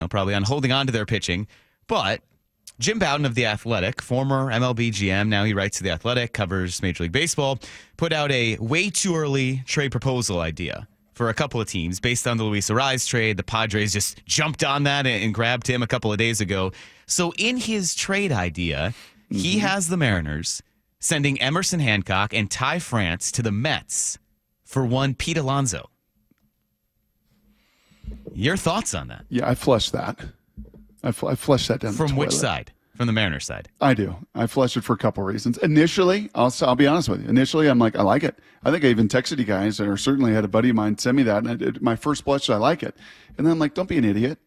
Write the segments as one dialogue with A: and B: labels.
A: probably on holding on to their pitching. But Jim Bowden of The Athletic, former MLB GM, now he writes to The Athletic, covers Major League Baseball, put out a way too early trade proposal idea for a couple of teams based on the Luis Arraez trade. The Padres just jumped on that and grabbed him a couple of days ago. So in his trade idea, he has the Mariners sending Emerson Hancock and Ty France to the Mets for one Pete Alonso. Your thoughts on that?
B: Yeah, I flushed that. I flushed that down the toilet.
A: From which side? From the Mariners side?
B: I do. I flushed it for a couple of reasons. Initially, I'll be honest with you. Initially, I'm like, I like it. I think I even texted you guys, or certainly had a buddy of mine send me that. And my first blush, I like it. And then I'm like, don't be an idiot.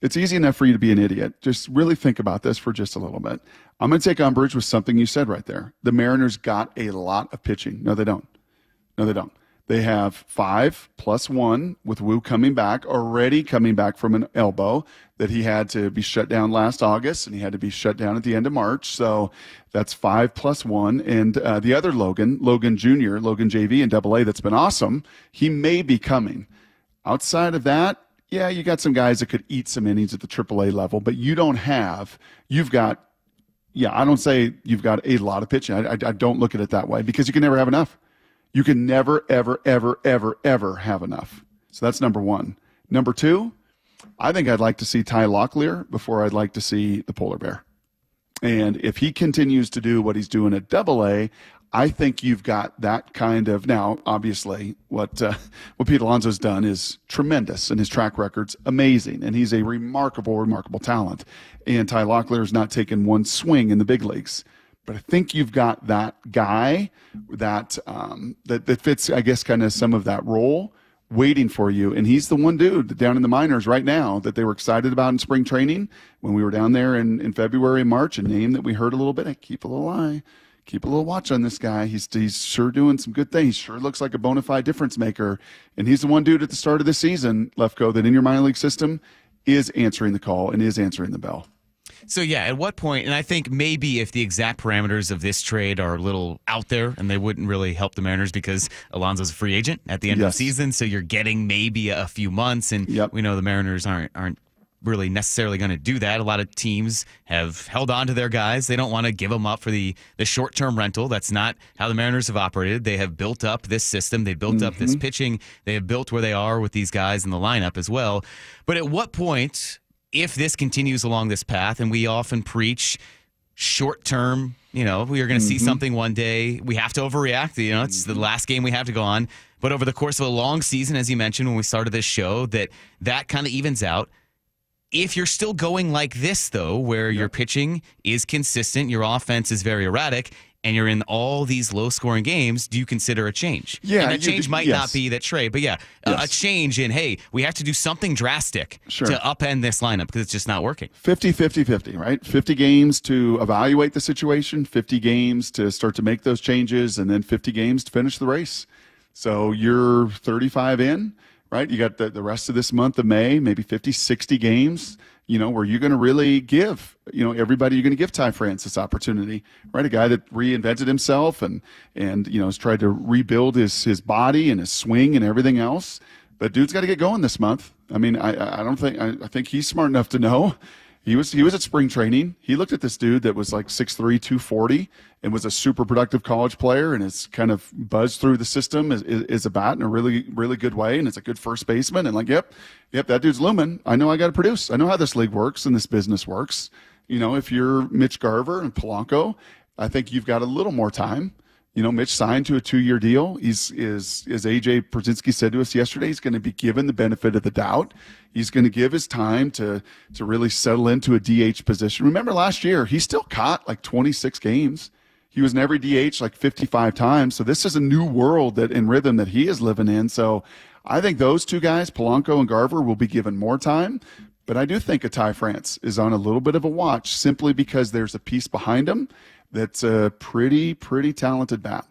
B: It's easy enough for you to be an idiot. Just really think about this for just a little bit. I'm going to take umbrage with something you said right there. The Mariners got a lot of pitching. No, they don't. No, they don't. They have 5 plus 1 with Wu already coming back from an elbow that he had to be shut down last August, and he had to be shut down at the end of March. So that's 5 plus 1. And the other Logan Jr., Logan JV in AA, that's been awesome. He may be coming. Outside of that, yeah, you got some guys that could eat some innings at the AAA level, but I don't say you've got a lot of pitching. I don't look at it that way because you can never have enough. You can never, ever, ever, ever, ever have enough. So that's number one. Number two, I think I'd like to see Ty Locklear before I'd like to see the polar bear. And if he continues to do what he's doing at AA, I think you've got that kind of, now, obviously, what Pete Alonso's done is tremendous, and his track record's amazing, and he's a remarkable, remarkable talent. And Ty Locklear's not taken one swing in the big leagues. But I think you've got that guy that fits, I guess, kind of some of that role waiting for you. And he's the one dude down in the minors right now that they were excited about in spring training when we were down there in February and March, a name that we heard a little bit. Keep a little eye. Keep a little watch on this guy. He's sure doing some good things. Sure looks like a bona fide difference maker. And he's the one dude at the start of the season, Lefko, that in your minor league system is answering the call and is answering the bell.
A: So, yeah, at what point, and I think maybe if the exact parameters of this trade are a little out there and they wouldn't really help the Mariners because Alonso's a free agent at the end of the season, so you're getting maybe a few months, and we know the Mariners aren't really necessarily going to do that. A lot of teams have held on to their guys. They don't want to give them up for the short-term rental. That's not how the Mariners have operated. They have built up this system. They built up this pitching. They have built where they are with these guys in the lineup as well. But at what point, if this continues along this path, and we often preach short-term, we are going to see something one day, we have to overreact. It's the last game we have to go on. But over the course of a long season, as you mentioned when we started this show, that kind of evens out. If you're still going like this, though, where your pitching is consistent, your offense is very erratic, and you're in all these low-scoring games, do you consider a change?
B: Yeah.
A: And that change might not be that trade, but a change in, hey, we have to do something drastic to upend this lineup because it's just not working.
B: 50, right? 50 games to evaluate the situation, 50 games to start to make those changes, and then 50 games to finish the race. So you're 35 in, right? You got the rest of this month of May, maybe 50, 60 games, where you're going to really give, everybody, you're going to give Ty France this opportunity, right? A guy that reinvented himself and has tried to rebuild his body and his swing and everything else. But dude's got to get going this month. I mean, I think he's smart enough to know. He was at spring training. He looked at this dude that was like 6'3", 240 and was a super productive college player and has kind of buzzed through the system is a bat in a really, really good way. And it's a good first baseman. And yep, that dude's looming. I know I got to produce. I know how this league works and this business works. If you're Mitch Garver and Polanco, I think you've got a little more time. Mitch signed to a 2-year deal. As AJ Przinsky said to us yesterday, he's going to be given the benefit of the doubt. He's going to give his time to really settle into a DH position. Remember last year, he still caught like 26 games. He was in every DH like 55 times. So this is a new world in rhythm that he is living in. So I think those two guys, Polanco and Garver, will be given more time. But I do think a Ty France is on a little bit of a watch simply because there's a piece behind him that's a pretty talented bat.